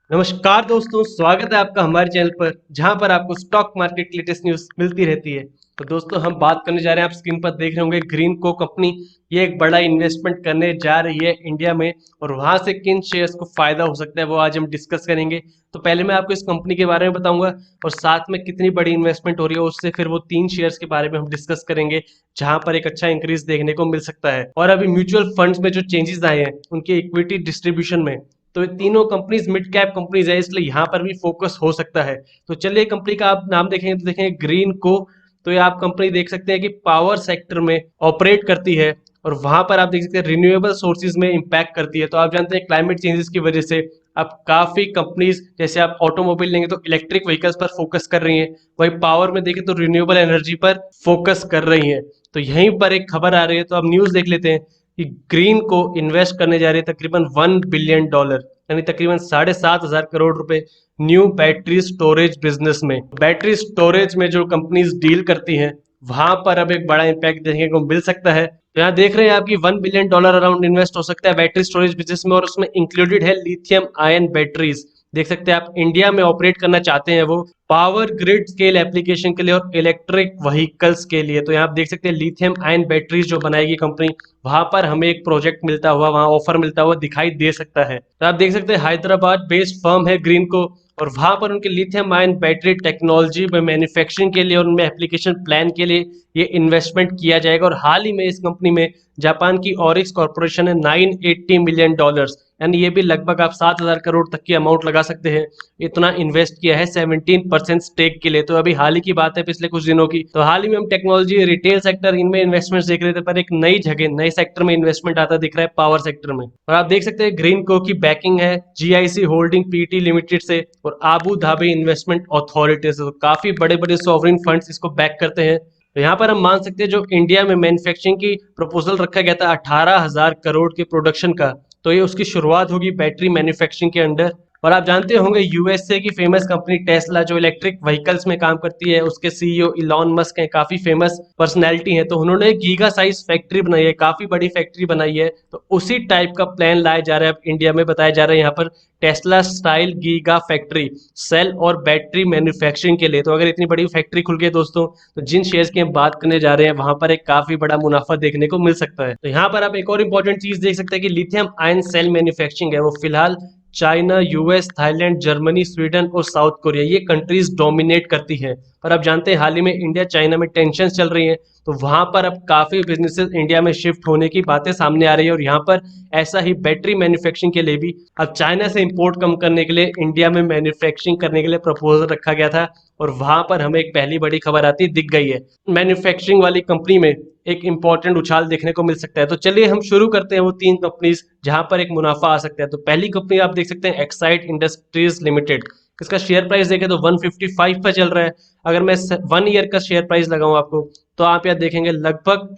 नमस्कार दोस्तों, स्वागत है आपका हमारे चैनल पर जहां पर आपको स्टॉक मार्केट की लेटेस्ट न्यूज मिलती रहती है। तो दोस्तों हम बात करने जा रहे हैं, आप स्क्रीन पर देख रहे होंगे ग्रीन को कंपनी। ये एक बड़ा इन्वेस्टमेंट करने जा रही है इंडिया में, और वहां से किन शेयर्स को फायदा हो सकता है वो आज हम डिस्कस करेंगे। तो पहले मैं आपको इस कंपनी के बारे में बताऊंगा और साथ में कितनी बड़ी इन्वेस्टमेंट हो रही है उससे फिर वो 3 शेयर्स के बारे में हम डिस्कस करेंगे जहां पर एक अच्छा इंक्रीज देखने को मिल सकता है। और अभी म्यूचुअल फंड्स में जो चेंजेस आए हैं उनके इक्विटी डिस्ट्रीब्यूशन में, तो ये तीनों कंपनीज मिड कैप कंपनीज है, इसलिए यहाँ पर भी फोकस हो सकता है। तो चलिए कंपनी का आप नाम देखेंगे तो देखेंगे ग्रीन को। तो ये आप कंपनी देख सकते हैं कि पावर सेक्टर में ऑपरेट करती है, और वहां पर आप देख सकते हैं रिन्यूएबल सोर्सेज में इम्पैक्ट करती है। तो आप जानते हैं क्लाइमेट चेंजेस की वजह से अब काफी कंपनीज, जैसे आप ऑटोमोबाइल लेंगे तो इलेक्ट्रिक व्हीकल्स पर फोकस कर रही हैं, वही पावर में देखें तो रिन्यूएबल एनर्जी पर फोकस कर रही हैं। तो यहीं पर एक खबर आ रही है, तो आप न्यूज देख लेते हैं कि ग्रीन को इन्वेस्ट करने जा रही है तकरीबन $1 बिलियन, यानी तकरीबन 7,500 करोड़ रुपए न्यू बैटरी स्टोरेज बिजनेस में। बैटरी स्टोरेज में जो कंपनीज डील करती हैं वहां पर अब एक बड़ा इम्पैक्ट देखने को मिल सकता है। तो यहाँ देख रहे हैं आपकी $1 बिलियन अराउंड इन्वेस्ट हो सकता है बैटरी स्टोरेज बिजनेस में, और उसमें इंक्लूडेड है लिथियम आयन बैटरीज। देख सकते हैं आप, इंडिया में ऑपरेट करना चाहते हैं वो पावर ग्रिड स्केल एप्लीकेशन के लिए और इलेक्ट्रिक व्हीकल्स के लिए। तो यहाँ आप देख सकते हैं लिथियम आयन बैटरीज जो बनाएगी कंपनी, वहां पर हमें एक प्रोजेक्ट मिलता हुआ, वहां ऑफर मिलता हुआ दिखाई दे सकता है। तो आप देख सकते हैं हैदराबाद बेस्ड फर्म है ग्रीन को, और वहां पर उनके लिथियम आयन बैटरी टेक्नोलॉजी में मैन्युफैक्चरिंग के लिए और उनमें एप्लीकेशन प्लान के लिए ये इन्वेस्टमेंट किया जाएगा। और हाल ही में इस कंपनी में जापान की ऑरिक्स कॉर्पोरेशन ने $980 मिलियन, यानी ये भी लगभग आप 7,000 करोड़ तक की अमाउंट लगा सकते हैं, इतना इन्वेस्ट किया है 17% स्टेक के लिए। तो अभी हाल ही की बात है, पिछले कुछ दिनों की। तो हाल ही में हम टेक्नोलॉजी, रिटेल सेक्टर, इनमें इन्वेस्टमेंट देख रहे थे, पर एक नई जगह, नए सेक्टर में इन्वेस्टमेंट आता दिख रहा है, पावर सेक्टर में। और आप देख सकते हैं ग्रीन को की बैकिंग है जीआईसी होल्डिंग पीटी लिमिटेड से और आबू धाबी इन्वेस्टमेंट अथॉरिटी से। तो काफी बड़े बड़े सॉवरिन फंड्स इसको बैक करते हैं। तो यहाँ पर हम मान सकते हैं जो इंडिया में मैन्युफैक्चरिंग की प्रपोजल रखा गया था 18,000 करोड़ के प्रोडक्शन का, तो ये उसकी शुरुआत होगी बैटरी मैन्युफैक्चरिंग के अंडर। और आप जानते होंगे यूएसए की फेमस कंपनी टेस्ला जो इलेक्ट्रिक व्हीकल्स में काम करती है, उसके सीईओ इलॉन मस्क हैं, काफी फेमस पर्सनैलिटी हैं। तो उन्होंने एक गीगा साइज फैक्ट्री बनाई है, काफी बड़ी फैक्ट्री बनाई है। तो उसी टाइप का प्लान लाया जा रहा है अब इंडिया में, बताया जा रहा है यहाँ पर Tesla style gigafactory cell और बैटरी मैन्युफैक्चरिंग के लिए। तो अगर इतनी बड़ी फैक्ट्री खुल गई दोस्तों, तो जिन शेयर्स की हम बात करने जा रहे हैं वहां पर एक काफी बड़ा मुनाफा देखने को मिल सकता है। तो यहाँ पर आप एक और इंपॉर्टेंट चीज देख सकते हैं कि लिथियम आयन सेल मैन्युफैक्चरिंग है वो फिलहाल China, US, Thailand, Germany, Sweden और साउथ कोरिया, ये कंट्रीज डोमिनेट करती हैं। पर आप जानते हैं हाल ही में इंडिया चाइना में टेंशन चल रही है, तो वहां पर अब काफी बिजनेसेस इंडिया में शिफ्ट होने की बातें सामने आ रही है। और यहाँ पर ऐसा ही बैटरी मैन्युफैक्चरिंग के लिए भी अब चाइना से इंपोर्ट कम करने के लिए इंडिया में मैन्युफैक्चरिंग करने के लिए प्रपोजल रखा गया था, और वहां पर हमें एक पहली बड़ी खबर आती दिख गई है। मैन्युफैक्चरिंग वाली कंपनी में एक इंपॉर्टेंट उछाल देखने को मिल सकता है। तो चलिए हम शुरू करते हैं वो 3 कंपनीज जहां पर एक मुनाफा आ सकता है। तो पहली कंपनी आप देख सकते हैं एक्साइड इंडस्ट्रीज लिमिटेड। इसका शेयर प्राइस देखें तो 155 पर चल रहा है। अगर मैं 1 ईयर का शेयर प्राइस लगाऊं आपको, तो आप यहाँ देखेंगे लगभग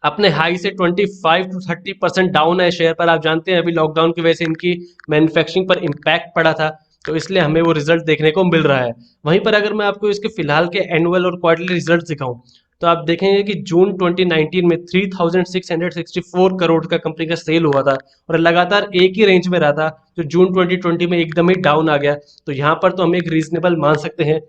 अपने हाई से 25 to 30% डाउन है शेयर पर। आप जानते हैं अभी लॉकडाउन की वजह से इनकी मैन्युफैक्चरिंग पर इम्पैक्ट पड़ा था, तो इसलिए हमें वो रिजल्ट देखने को मिल रहा है। वहीं पर अगर मैं आपको इसके फिलहाल के एनुअल और क्वार्टरली रिजल्ट दिखाऊं, तो आप देखेंगे कि जून 2019 में 3,664 करोड़ का कंपनी का सेल हुआ था, और लगातार एक ही रेंज में रहा था, जो जून 2020 में एकदम ही डाउन आ गया। तो यहाँ पर तो हम एक रीजनेबल मान सकते हैं,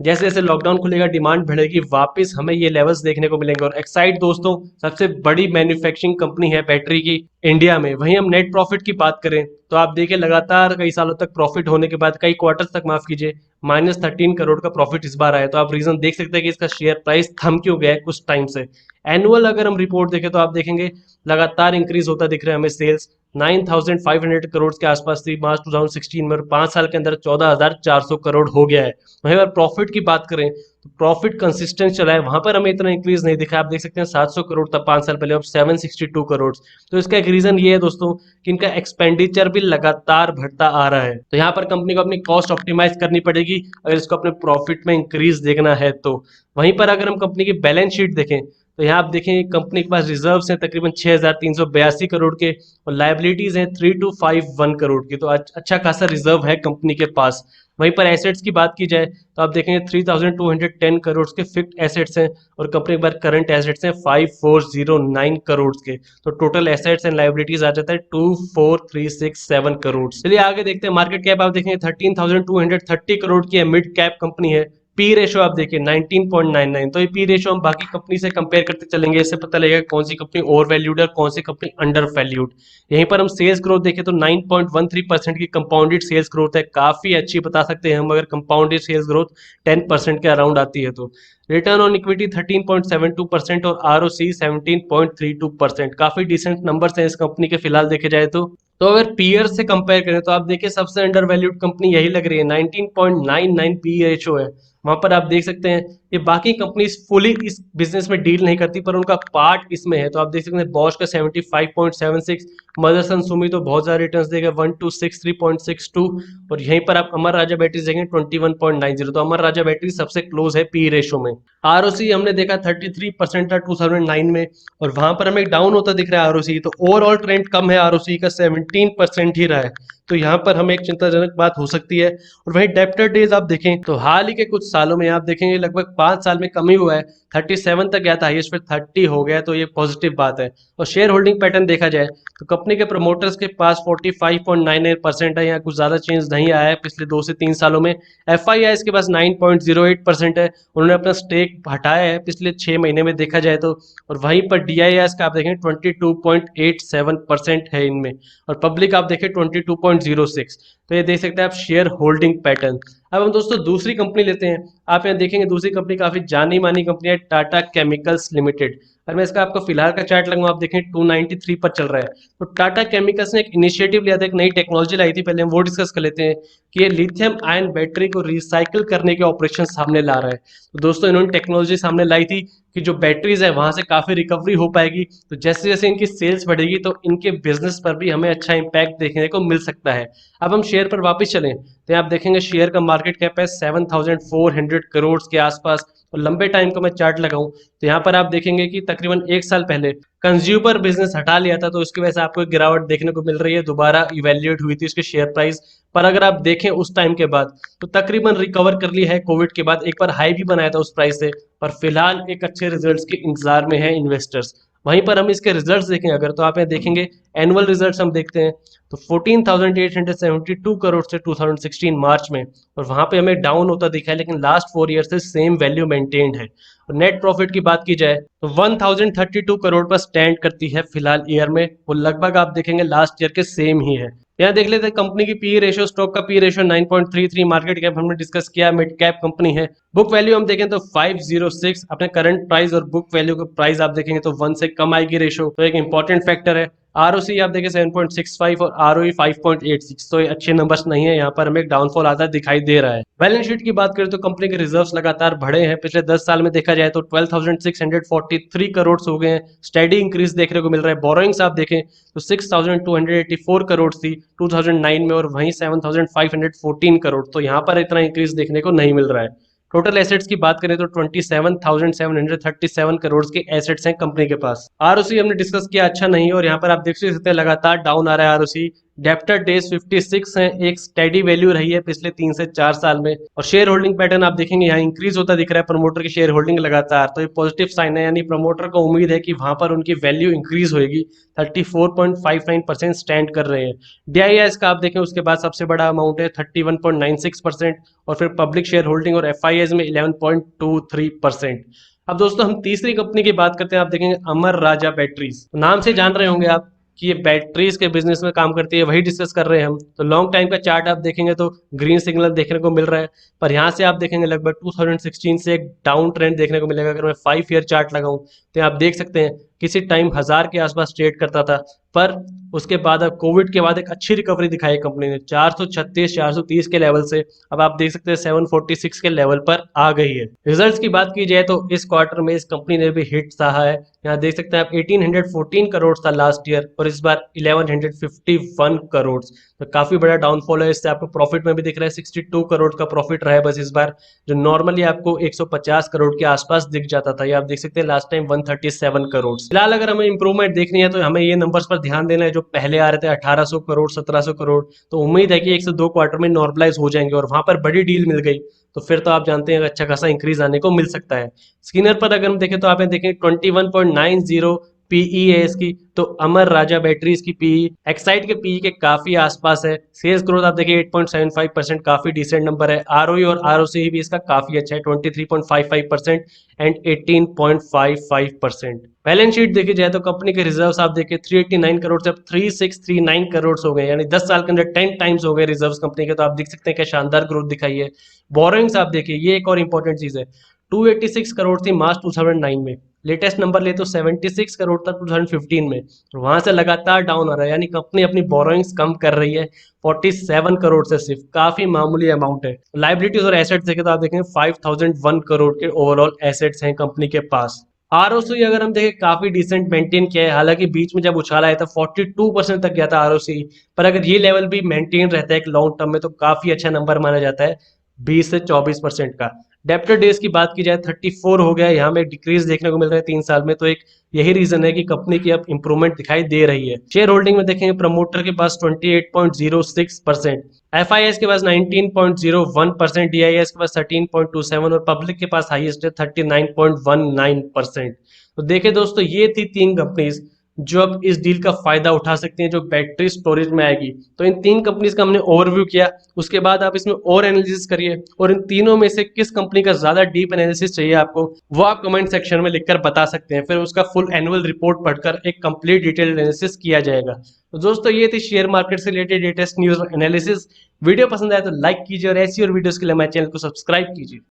जैसे जैसे लॉकडाउन खुलेगा डिमांड बढ़ेगी, वापस हमें ये लेवल्स देखने को मिलेंगे। और एक्साइड दोस्तों सबसे बड़ी मैन्युफैक्चरिंग कंपनी है बैटरी की इंडिया में। वहीं हम नेट प्रॉफिट की बात करें तो आप देखिए लगातार कई सालों तक प्रॉफिट होने के बाद, कई क्वार्टर्स तक माफ कीजिए, -13 करोड़ का प्रॉफिट इस बार आया। तो आप रीजन देख सकते हैं कि इसका शेयर प्राइस थम क्यों गया है कुछ टाइम से। एनुअल अगर हम रिपोर्ट देखें तो आप देखेंगे लगातार इंक्रीज होता दिख रहा है हमें। सेल्स 9,500 करोड़ के आसपास थी मार्च 2016 में, और 5 साल के अंदर 14,400 करोड़ हो गया है। वहीं अगर प्रॉफिट की बात करें तो प्रॉफिट कंसिस्टेंट चला है, वहां पर हमें इतना इंक्रीज नहीं दिखा। आप देख सकते हैं 700 करोड़ था 5 साल पहले, अब 762 करोड़। तो इसका एक रीजन ये है दोस्तों कि इनका एक्सपेंडिचर भी लगातार बढ़ता आ रहा है। तो यहाँ पर कंपनी को अपनी कॉस्ट ऑप्टिमाइज करनी पड़ेगी अगर इसको अपने प्रॉफिट में इंक्रीज देखना है तो। वहीं पर अगर हम कंपनी की बैलेंस शीट देखें, तो यहाँ आप देखें कंपनी के पास रिजर्व्स हैं तकरीबन 6,382 करोड़ के, और लाइबिलिटीज हैं 3,251 करोड़ की। तो अच्छा खासा रिजर्व है कंपनी के पास। वहीं पर एसेट्स की बात की जाए तो आप देखेंगे 3210 करोड़ के फिक्स्ड एसेट्स हैं और कंपनी के पास करंट एसेट्स हैं 5409 करोड़ के। तो टोटल एसेट्स एंड लायबिलिटीज आ जाता है 24367 करोड़। चलिए आगे देखते हैं। मार्केट कैप आप देखेंगे 13,230 करोड़ की है, मिड कैप कंपनी है। पी रेशो आप देखिए 19.99। तो ये पी रेशो हम बाकी कंपनी से कंपेयर करते चलेंगे, इससे पता लगेगा कौन सी कंपनी ओवर वैल्यूड है और कौन सी कंपनी अंडर वैल्यूड। यहीं पर हम सेल्स ग्रोथ देखें तो 9.13% की कंपाउंडेड सेल्स ग्रोथ है, काफी अच्छी बता सकते हैं हम अगर कंपाउंडेड सेल्स ग्रोथ 10% के अराउंड आती है तो। रिटर्न ऑन इक्विटी 13.72% और आरओसी 17.32%, काफी डिसेंट नंबर्स हैं इस कंपनी के फिलहाल देखे जाए तो अगर पीयर से कंपेयर करें तो आप देखिए सबसे अंडर वैल्यूड कंपनी यही लग रही है, 19.99 पी रेशो है। वहां पर आप देख सकते हैं ये बाकी कंपनीज फुली इस बिजनेस में डील नहीं करती पर उनका पार्ट इसमें है। तो आप देख सकते हैं बॉश का 75.76, मदरसन सुमी तो बहुत ज्यादा रिटर्न्स देगा 1263.62 और यहीं पर आप अमर राजा बैटरीज देखेंगे 21.90। तो अमर राजा बैटरी सबसे क्लोज है पी रेशो में। आरओसी हमने देखा 33% था 2009 में और वहां पर हमें डाउन होता दिख रहा है आरओसी। तो ओवरऑल ट्रेंड कम है आरओसी का, 17% ही रहा है। तो यहाँ पर हमें एक चिंताजनक बात हो सकती है। और वहीं डेब्टर डेज आप देखें तो हाल ही के कुछ सालों में आप देखेंगे लगभग 5 साल में कमी हुआ है, 37 तक गया था हाईएस्ट, फिर 30 हो गया, तो ये पॉजिटिव बात है। और शेयर होल्डिंग पैटर्न देखा जाए तो कंपनी के प्रमोटर्स के पास 45.99% है, यहाँ कुछ ज्यादा चेंज नहीं आया है पिछले 2 से 3 सालों में। एफआईआई के पास 9.08% है, उन्होंने अपना स्टेक हटाया है पिछले 6 महीने में देखा जाए तो। और वहीं पर डीआईएस का आप देखें 22.87% है इनमें और पब्लिक आप देखें 22.06। तो ये देख सकते हैं आप शेयर होल्डिंग पैटर्न। अब हम दोस्तों दूसरी कंपनी लेते हैं। आप यहाँ देखेंगे दूसरी कंपनी काफी जानी मानी कंपनी है, टाटा केमिकल्स लिमिटेड। और मैं इसका आपको फिलहाल का चार्ट लगाऊं, आप देखें 293 पर चल रहा है। तो टाटा केमिकल्स ने एक इनिशिएटिव लिया था, एक नई टेक्नोलॉजी लाई थी, पहले हम वो डिस्कस कर लेते हैं कि ये लिथियम आयन बैटरी को रिसाइकिल करने के ऑपरेशन सामने ला रहा है। तो दोस्तों इन्होंने टेक्नोलॉजी सामने लाई थी कि जो बैटरीज है वहां से काफी रिकवरी हो पाएगी। तो जैसे जैसे इनकी सेल्स बढ़ेगी तो इनके बिजनेस पर भी हमें अच्छा इंपैक्ट देखने को मिल सकता है। अब हम शेयर पर वापस चलें तो आप देखेंगे शेयर का मार्केट कैप है 7,400 करोड़ के आसपास। और लंबे टाइम का मैं चार्ट लगाऊं तो यहाँ पर आप देखेंगे कि तकरीबन 1 साल पहले कंज्यूमर बिजनेस हटा लिया था, तो उसकी वजह से आपको एक गिरावट देखने को मिल रही है, दोबारा इवेल्युएट हुई थी उसके शेयर प्राइस। पर अगर आप देखें उस टाइम के बाद तो तकरीबन रिकवर कर ली है कोविड के बाद, एक बार हाई भी बनाया था उस प्राइस से। पर फिलहाल एक अच्छे रिजल्ट्स के इंतजार में है इन्वेस्टर्स। वहीं पर हम इसके रिजल्ट्स देखें अगर तो आप यहाँ देखेंगे एनुअल रिजल्ट्स हम देखते हैं तो 14,872 करोड़ से 2016 मार्च में, और वहां पे हमें डाउन होता दिखा है, लेकिन लास्ट 4 ईयर से सेम वैल्यू मेंटेन्ड है। और नेट प्रॉफिट की बात की जाए तो 1032 करोड़ पर स्टैंड करती है फिलहाल ईयर में, वो लगभग आप देखेंगे लास्ट ईयर के सेम ही है। यहाँ देख लेते हैं कंपनी की पी रेशियो, स्टॉक का पी रेशियो 9.33, मार्केट कैप हमने डिस्कस किया, मिड कैप कंपनी है। बुक वैल्यू हम देखें तो 506, अपने करंट प्राइस और बुक वैल्यू का प्राइस आप देखेंगे तो 1 से कम आएगी रेशियो, तो एक इंपॉर्टेंट फैक्टर है। आरओसी आप देखें 7.65 और आरओई 5.86, तो ये अच्छे नंबर्स नहीं है, यहाँ पर हमें एक डाउनफॉल आता दिखाई दे रहा है। बैलेंस शीट की बात करें तो कंपनी के रिजर्व्स लगातार बढ़े हैं, पिछले 10 साल में देखा जाए तो 12,643 करोड़ हो गए हैं, स्टेडी इंक्रीज देखने को मिल रहा है। बोरोइंग्स आप देखें तो 6,284 करोड़ थी 2009 में और वहीं 7,514 करोड़, तो यहाँ पर इतना इंक्रीज देखने को नहीं मिल रहा है। टोटल एसेट्स की बात करें तो 27,737 करोड़ के एसेट्स हैं कंपनी के पास। आरओसी हमने डिस्कस किया अच्छा नहीं, और यहाँ पर आप देख सकते हैं लगातार डाउन आ रहा है आरओसी। डेप्टर डेज 56 है, एक स्टेडी वैल्यू रही है पिछले 3 से 4 साल में। और शेयर होल्डिंग पैटर्न आप देखेंगे यहाँ इंक्रीज होता दिख रहा है प्रमोटर की शेयर होल्डिंग लगातार, तो ये पॉजिटिव साइन है, यानी प्रमोटर को उम्मीद है कि वहां पर उनकी वैल्यू इंक्रीज होगी। 34.59% स्टैंड कर रहे हैं। डीआईएस का आप देखें उसके बाद सबसे बड़ा अमाउंट है 31.96%, और फिर पब्लिक शेयर होल्डिंग और एफआईएस में 11.23%। अब दोस्तों हम तीसरी कंपनी की बात करते हैं। आप देखेंगे अमर राजा बैटरीज, नाम से जान रहे होंगे आप कि ये बैटरीज के बिजनेस में काम करती है, वही डिस्कस कर रहे हैं हम। तो लॉन्ग टाइम का चार्ट आप देखेंगे तो ग्रीन सिग्नल देखने को मिल रहा है, पर यहाँ से आप देखेंगे लगभग 2016 से एक डाउन ट्रेंड देखने को मिलेगा। अगर मैं 5 ईयर चार्ट लगाऊं तो आप देख सकते हैं किसी टाइम 1000 के आसपास ट्रेड करता था, पर उसके बाद अब कोविड के बाद एक अच्छी रिकवरी दिखाई कंपनी ने 436 430 के लेवल से अब आप देख सकते हैं 746 के लेवल पर आ गई है। रिजल्ट्स की बात की जाए तो इस क्वार्टर में इस कंपनी ने भी हिट सहा है। यहाँ देख सकते हैं आप 1814 करोड़ था लास्ट ईयर और इस बार 1151 करोड़, तो काफी बड़ा डाउनफॉल है। इससे आपको प्रॉफिट में भी दिख रहा है 62 करोड़ का प्रॉफिट रहा है बस इस बार, जो नॉर्मली आपको 150 करोड़ के आसपास दिख जाता था। ये आप देख सकते हैं लास्ट टाइम 137 करोड़। फिलहाल अगर हमें इंप्रूवमेंट देखनी है तो हमें ये नंबर्स पर ध्यान देना है जो पहले आ रहे थे 1800 करोड़ 1700 करोड़, तो उम्मीद है कि 1 से 2 क्वार्टर में नॉर्मलाइज हो जाएंगे और वहां पर बड़ी डील मिल गई तो फिर तो आप जानते हैं अच्छा खासा इंक्रीज आने को मिल सकता है। स्किनर पर अगर हम देखें तो आप देखें 21.90 पीई है इसकी, तो अमर राजा बैटरीज की पीई एक्साइड के पीई के काफी आसपास है। सेल्स ग्रोथ आप देखिए 8.75%, काफी डिसेंट नंबर है। आरओई और आरओसी भी इसका काफी अच्छा है 23.55% एंड 18.55%। बैलेंस शीट देखी जाए तो कंपनी के रिजर्व्स आप देखिए 389 करोड़ से अब 3639 करोड़ हो गए, यानी 10 साल के अंदर 10 टाइम्स हो गए रिजर्व्स कंपनी के। तो आप देख सकते हैं क्या शानदार ग्रोथ दिखाई है। बोरोइंग्स आप देखिए, ये एक और इंपॉर्टेंट चीज है, 286 करोड़ थी मार्च 2009 में, लेटेस्ट नंबर ले तो 76 करोड़ था 2015 में, और वहां से लगातार डाउन आ रहा है, यानी कंपनी अपनी बोरोइंग्स कम कर रही है 47 करोड़ से, सिर्फ काफी मामूली अमाउंट है। लाइबिलिटीज और एसेट्स देखें तो आप देखेंगे 5001 करोड़ के ओवरऑल एसेट्स हैं कंपनी के पास। आरओसी अगर हम देखें काफी डिसेंट मेंटेन किया है, हालांकि बीच में जब उछाल आया था 42% तक गया था आरओसी, पर अगर ये लेवल भी मेंटेन रहता है एक लॉन्ग टर्म में तो काफी अच्छा नंबर माना जाता है 20 से 24% का। डेप्टर डेज की बात की जाए 34 हो गया, यहाँ में डिक्रीज देखने को मिल रहा है 3 साल में, तो एक यही रीजन है कि कंपनी की अब इंप्रूवमेंट दिखाई दे रही है। शेयर होल्डिंग में देखेंगे प्रमोटर के पास 28.06%, एफआईएस के पास 19.01%, डीआईएस के पास 13.27 और पब्लिक के पास हाईएस्ट है 39.19%। तो देखे दोस्तों, ये थी 3 कंपनीज जो अब इस डील का फायदा उठा सकती हैं जो बैटरी स्टोरेज में आएगी। तो इन 3 कंपनीज का हमने ओवरव्यू किया, उसके बाद आप इसमें और एनालिसिस करिए और इन तीनों में से किस कंपनी का ज्यादा डीप एनालिसिस चाहिए आपको वो आप कमेंट सेक्शन में लिखकर बता सकते हैं, फिर उसका फुल एनुअल रिपोर्ट पढ़कर एक कंप्लीट डिटेल एनालिसिस किया जाएगा। तो दोस्तों, ये थी शेयर मार्केट से related latest news analysis. Video पसंद आया तो लाइक कीजिए और ऐसी और वीडियोस के लिए हमारे चैनल को सब्सक्राइब कीजिए।